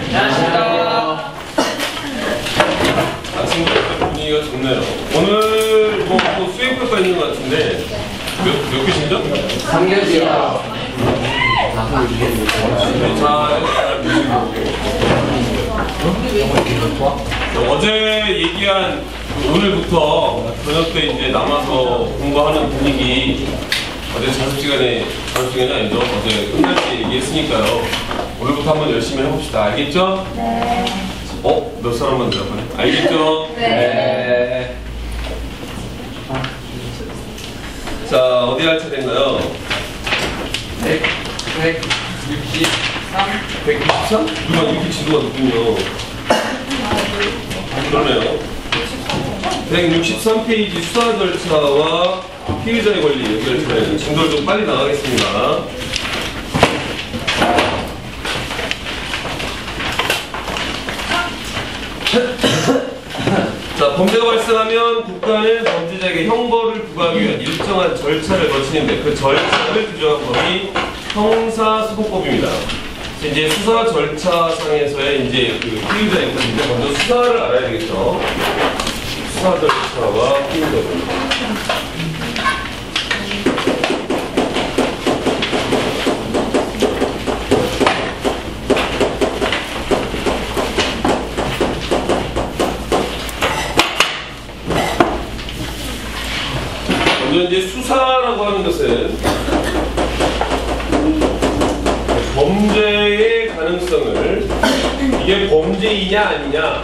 안녕하십니까. 아침부터 분위기가 좋네요. 오늘 뭐 수행평가 있는 것 같은데 몇 교시죠? 3교시요. 어제 얘기한 오늘부터 저녁 때 이제 남아서 공부하는 분위기 어제 자습시간이 아니죠? 어제 끝날 때 얘기했으니까요. 오늘부터 한번 열심히 해봅시다. 알겠죠? 네. 몇 사람만 들어봐요? 알겠죠? 네. 자, 어디 할 차례인가요? 163. 193? 누가 이렇게 지도가 높군요. 그러네요. 163페이지 수사 절차와 피의자의 권리 연결 차례는 진도를 좀 빨리 나가겠습니다. 자, 범죄가 발생하면 국가는 범죄자에게 형벌을 부과하기 위한 일정한 절차를 거치는데 그 절차를 규정한 법이 형사소송법입니다. 이제 수사 절차상에서의 이제 그 피의자 입장인데 먼저 수사를 알아야 되겠죠. 수사 절차와 피의자 권리. 먼저 이제 수사라고 하는 것은 범죄의 가능성을 이게 범죄이냐 아니냐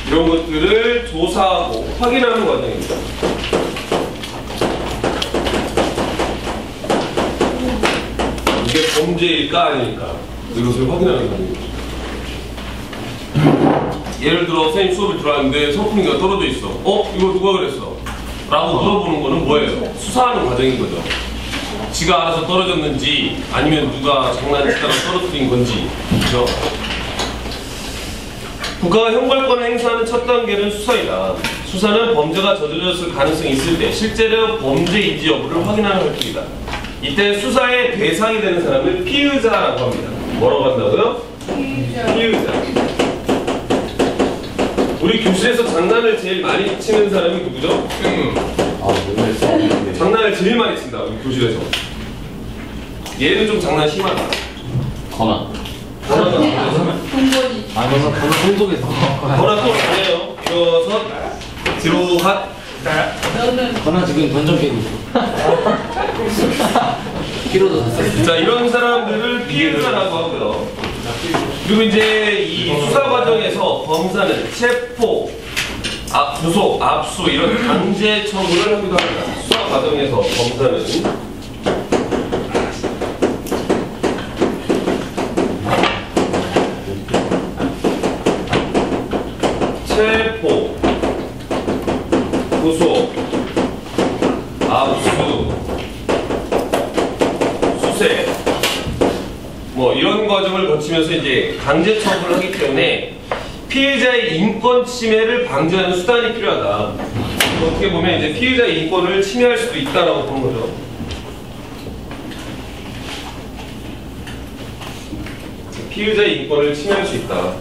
이런 것들을 조사하고 확인하는 과정입니다. 이게 범죄일까 아닐까 이것을 확인하는 과정입니다. 예를 들어 선생님 수업을 들어왔는데 선풍기가 떨어져 있어. 이거 누가 그랬어? 라고 물어보는 거는 뭐예요? 수사하는 과정인 거죠. 지가 알아서 떨어졌는지 아니면 누가 장난치다가 떨어뜨린 건지. 그렇죠? 국가가 형벌권을 행사하는 첫 단계는 수사이다. 수사는 범죄가 저질렀을 가능성이 있을 때 실제로 범죄인지 여부를 확인하는 활동이다. 이때 수사의 대상이 되는 사람을 피의자라고 합니다. 뭐라고 한다고요? 피의자. 우리 교실에서 장난을 제일 많이 치는 사람이 누구죠? 장난을 제일 많이 친다, 우리 교실에서. 얘는 좀 장난 심하다. 건아. 건아가 동건이. 너는 손속에서. 건아 또 잘해요. 일어서 뒤로 핫. 너는 건아 지금 던전 깨고 있어. 피로도 샀어. 자, 이런 사람들을 피의자라고 하고요. 그리고 이제 이 수사 과정에서 검사는 체포, 구속, 압수 이런 강제 처분을 하기도 합니다. 수사 과정에서 검사는 체포, 구속, 압수, 수색 뭐 이런 과정을 거치면서 이제 강제 처분을 하기 때문에 피해자의 인권 침해를 방지하는 수단이 필요하다. 어떻게 보면 이제 피해자의 인권을 침해할 수도 있다라고 보는 거죠. 피해자의 인권을 침해할 수 있다.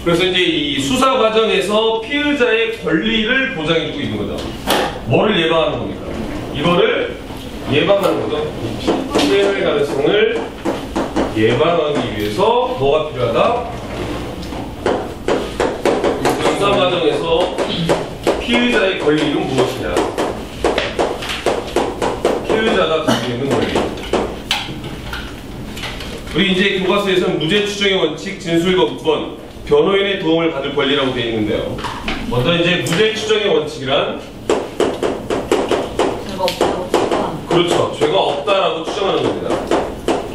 그래서 이제 이 수사 과정에서 피의자의 권리를 보장해주고 있는 거죠. 뭐를 예방하는 겁니까? 이거를 예방하는 거죠. 피해할 가능성을 예방하기 위해서 뭐가 필요하다? 수사 과정에서 피의자의 권리는 무엇이냐? 피의자가 가지고 있는 권리. 우리 이제 교과서에서는 무죄 추정의 원칙, 진술 거부권, 변호인의 도움을 받을 권리라고 되어 있는데요. 먼저 이제 무죄 추정의 원칙이란 죄가 없다고. 그렇죠. 죄가 없다라고 추정하는 겁니다.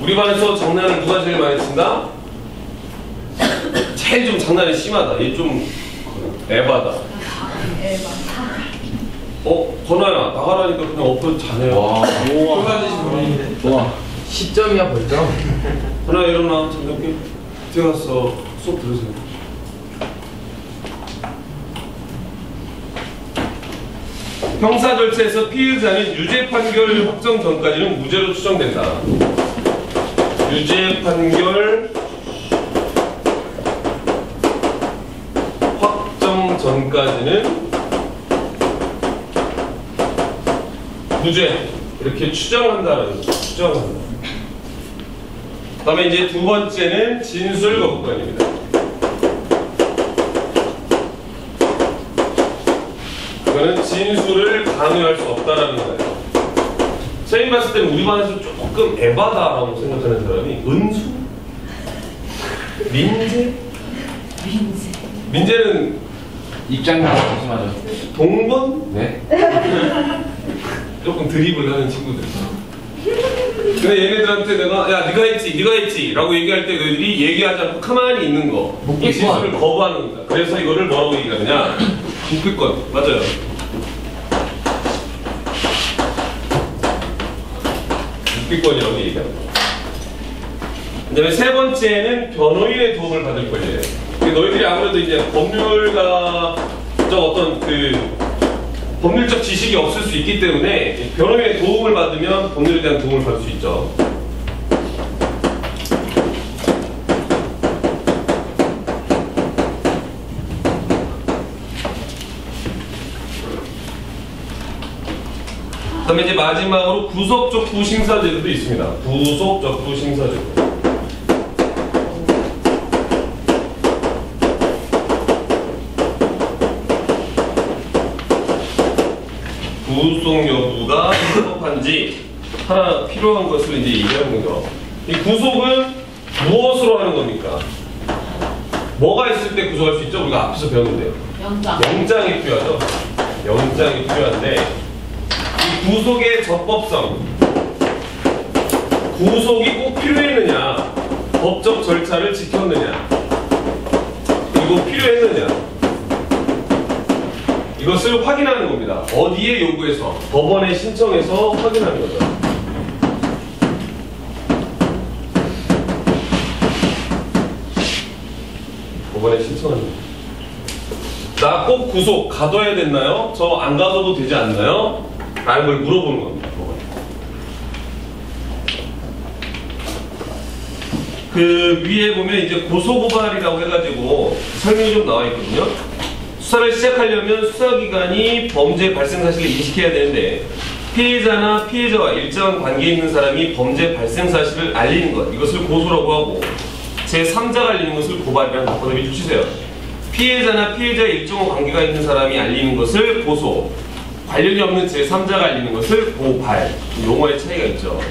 우리 반에서 장난을 누가 제일 많이 친다? 제일 좀 장난이 심하다. 얘 좀 에바다. 건아야 나가라니까 그냥 엎어 자네요. 와. 와. 10점이야 벌점. 건아야 일어나. 잠깐 들어갔어. 수업 들으세요. 형사 절차에서 피의자는 유죄 판결 확정 전까지는 무죄로 추정된다. 유죄 판결 확정 전까지는 무죄 이렇게 추정한다는 거죠. 추정한다. 그다음에 이제 두 번째는 진술 거부권입니다. 이거는 진술을 강요할 수 없다라는 거예요. 선생님 봤을 때는 우리 반에서 조금 에바다라고 생각하는 사람이 은수? 민재? 민재는 입장만 조심하죠. 동번? 네. 조금 드립을 하는 친구들. 근데 얘네들한테 내가 야 네가 했지 라고 얘기할 때 너희들이 얘기하지 않고 가만히 있는 거, 이 진술을 거부하는 겁니다. 그래서 이거를 뭐라고 얘기하느냐, 묵비권. 맞아요. 묵비권이라고 얘기합니다. 그다음에 세 번째는 변호인의 도움을 받을 권리예요. 너희들이 아무래도 이제 법률가 어떤 법률적 지식이 없을 수 있기 때문에 변호인의 도움을 받으면 법률에 대한 도움을 받을 수 있죠. 그다음에 이제 마지막으로 구속적부 심사제도도 있습니다. 구속적부 심사제도. 구속 여부가 합법한지 하나 필요한 것을 이제 얘기하는 거죠. 이 구속은 무엇으로 하는 겁니까? 뭐가 있을 때 구속할 수 있죠? 우리가 앞에서 배웠는데요. 영장이 필요하죠. 영장이 필요한데 이 구속의 적법성, 구속이 꼭 필요했느냐, 법적 절차를 지켰느냐, 그리고 필요했느냐, 이것을 확인하는 겁니다. 어디에 요구해서? 법원에 신청해서 확인하는 거죠. 법원에 신청하는 거죠. 나 꼭 구속 가둬야 됐나요? 저 안 가둬도 되지 않나요? 라는 걸 물어보는 겁니다. 법원에. 그 위에 보면 이제 고소고발이라고 해가지고 설명이 좀 나와 있거든요. 수사를 시작하려면 수사기관이 범죄 발생 사실을 인식해야 되는데 피해자나 피해자와 일정한 관계에 있는 사람이 범죄 발생 사실을 알리는 것, 이것을 고소라고 하고 제3자가 알리는 것을 고발이라는 번호를 주시세요. 피해자나 피해자의 일정한 관계가 있는 사람이 알리는 것을 고소, 관련이 없는 제3자가 알리는 것을 고발. 용어의 차이가 있죠.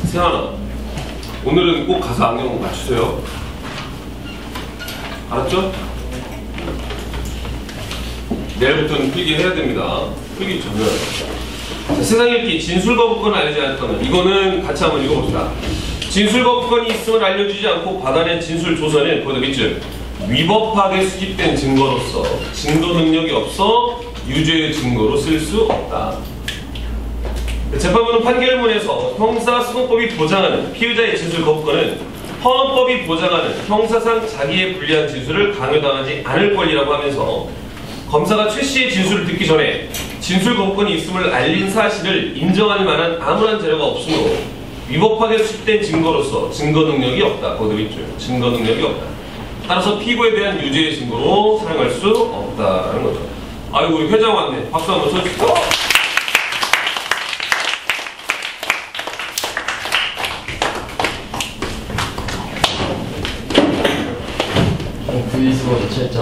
세환아, 오늘은 꼭 가서 안경 맞추세요. 알았죠? 내일부터는 필기해야 됩니다. 필기 전혀. 세상 읽기 진술거부권을 알리지 않았다면 이거는 같이 한번 읽어봅시다. 진술거부권이 있음을 알려주지 않고 받아낸 진술조서는 거기다 밑줄 위법하게 수집된 증거로서 증거 능력이 없어 유죄의 증거로 쓸 수 없다. 재판부는 판결문에서 형사소송법이 보장하는 피의자의 진술 거부권은 헌법이 보장하는 형사상 자기에 불리한 진술을 강요당하지 않을 권리라고 하면서 검사가 최 씨의 진술을 듣기 전에 진술 거부권이 있음을 알린 사실을 인정할 만한 아무런 자료가 없으므로 위법하게 수집된 증거로서 증거 능력이 없다. 거듭 있죠. 증거 능력이 없다. 따라서 피고에 대한 유죄의 증거로 사용할 수 없다라는 거죠. 아이고 우리 회장 왔네. 박수 한번 쳐주시죠. V25도 7점.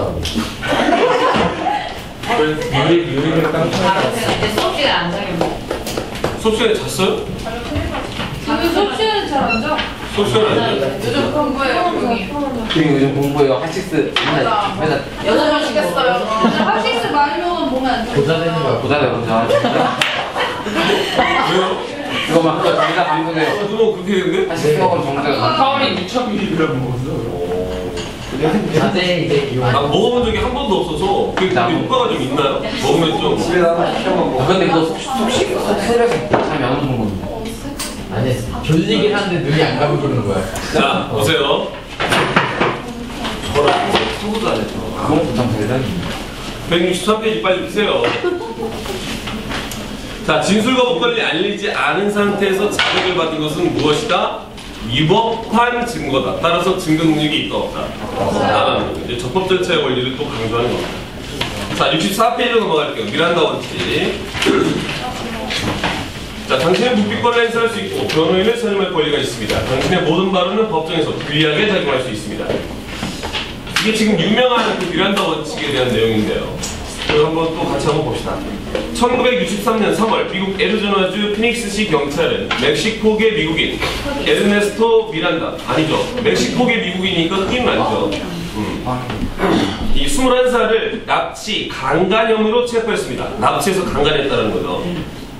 유리를 깡통했다. 이제 수업 시간에 안 자겠네. 수업 시간에 잤어요? 지금 수업 시간에 잘 안 자. 수업 시간에 안 잤어요? 요즘 공부해요, 조용히. 지금 요즘 공부해요. 하식스 맨날 여자 시겠어요. 학식스 많이 먹으면 몸에 안 좋아. 보자 되는 거야. 보자 돼 보자. 왜요? 그거만 하고 정자 감독해요. 그거 그렇게 했는데? 하식스 먹으면 정자. 처음에 6,000mg를 먹었어. 자세 이제 이용. 나 먹어본 적이 한 번도 없어서 그게 효과가 좀 있나요? 먹으면 좀 근데 그거 속 새벽에 잠이 안 오는 건데. 아니 졸리긴 한데 눈이 안 감기는 거야. 자, 보세요. 저랑 소부도 안 했어. 그건 참 대단히. 163페이지 빨리 보세요. 자, 진술과 법관리 알리지 않은 상태에서 자백을 받은 것은 무엇이다? 위법한 증거다. 따라서 증거 능력이 있다 없다. 이제 적법 절차의 원리를 또 강조하는 겁니다. 자, 64페이지로 넘어갈게요. 미란다 원칙. 자, 당신은 묵비권을 행사할 수 있고 변호인을 선임할 권리가 있습니다. 당신의 모든 발언은 법정에서 불리하게 작용할 수 있습니다. 이게 지금 유명한 그 미란다 원칙에 대한 내용인데요. 그걸 한번 또 같이 한번 봅시다. 1963년 3월 미국 애리조나주 피닉스시 경찰은 멕시코계 미국인 에르네스토 미란다, 아니죠, 멕시코계 미국이니까 흑인 맞죠. 이 21살을 납치, 강간 혐의로 체포했습니다. 납치해서 강간했다는 거죠.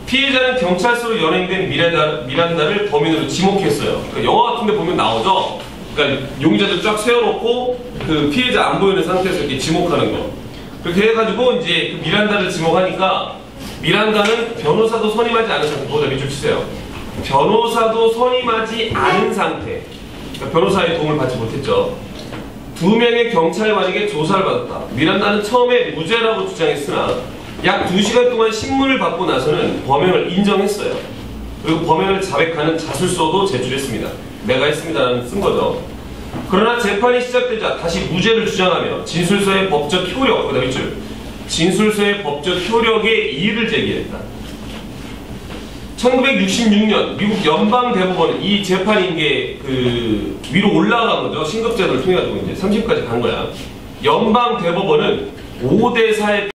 피해자는 경찰서로 연행된 미란다를 범인으로 지목했어요. 그러니까 영화 같은 데 보면 나오죠. 그러니까 용의자들 쫙 세워놓고 그 피해자 안 보이는 상태에서 이렇게 지목하는 거. 그렇게 해가지고 이제 그 미란다를 지목하니까 미란다는 변호사도 선임하지 않은 상태. 보다 밑줄 치세요. 변호사도 선임하지 않은 상태. 그러니까 변호사의 도움을 받지 못했죠. 2명의 경찰관에게 조사를 받았다. 미란다는 처음에 무죄라고 주장했으나 약 2시간 동안 신문을 받고 나서는 범행을 인정했어요. 그리고 범행을 자백하는 자술서도 제출했습니다. 내가 했습니다라는 쓴 거죠. 그러나 재판이 시작되자 다시 무죄를 주장하며 진술서의 법적 효력, 그다음 밑줄, 진술서의 법적 효력에 이의를 제기했다. 1966년 미국 연방 대법원은 이 재판인 게 그 위로 올라간 거죠. 신급제도를 통해 가지고 이제 3심까지 간 거야. 연방 대법원은 5대 4의